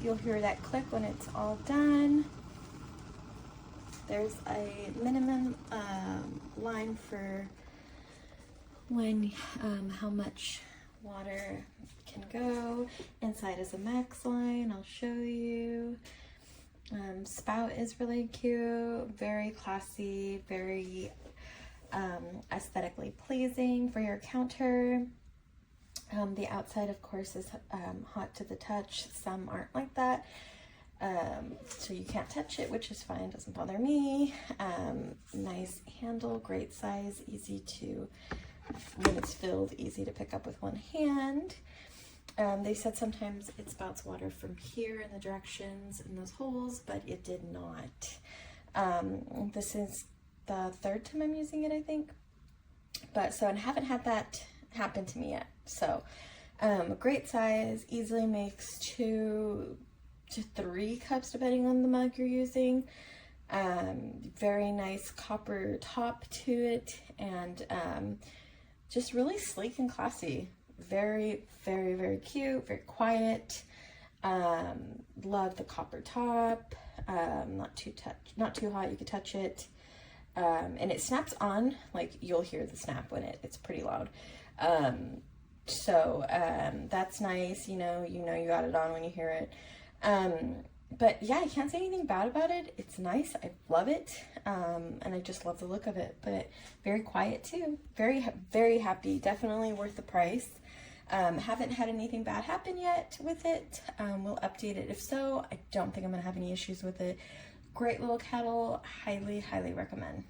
you'll hear that click when it's all done. There's a minimum line for when how much water can go. Inside is a max line, I'll show you. Spout is really cute, very classy, very aesthetically pleasing for your counter. The outside, of course, is hot to the touch. Some aren't like that, so you can't touch it, which is fine, doesn't bother me. Nice handle, great size, easy to, when it's filled, easy to pick up with one hand. They said sometimes it spouts water from here in the directions in those holes, but it did not. This is the third time I'm using it, I think. But so, and I haven't had that happen to me yet. So, great size, easily makes 2 to 3 cups depending on the mug you're using. Very nice copper top to it, and just really sleek and classy. Very, very, very cute, very quiet. Love the copper top. Not too hot, you can touch it. And it snaps on, like you'll hear the snap when it's pretty loud. So that's nice, you know you got it on when you hear it. But yeah, I can't say anything bad about it. It's nice, I love it, and I just love the look of it. But very quiet too. Very, very happy. Definitely worth the price. Haven't had anything bad happen yet with it. We'll update it if so. I don't think I'm gonna have any issues with it. Great little kettle, highly, highly recommend.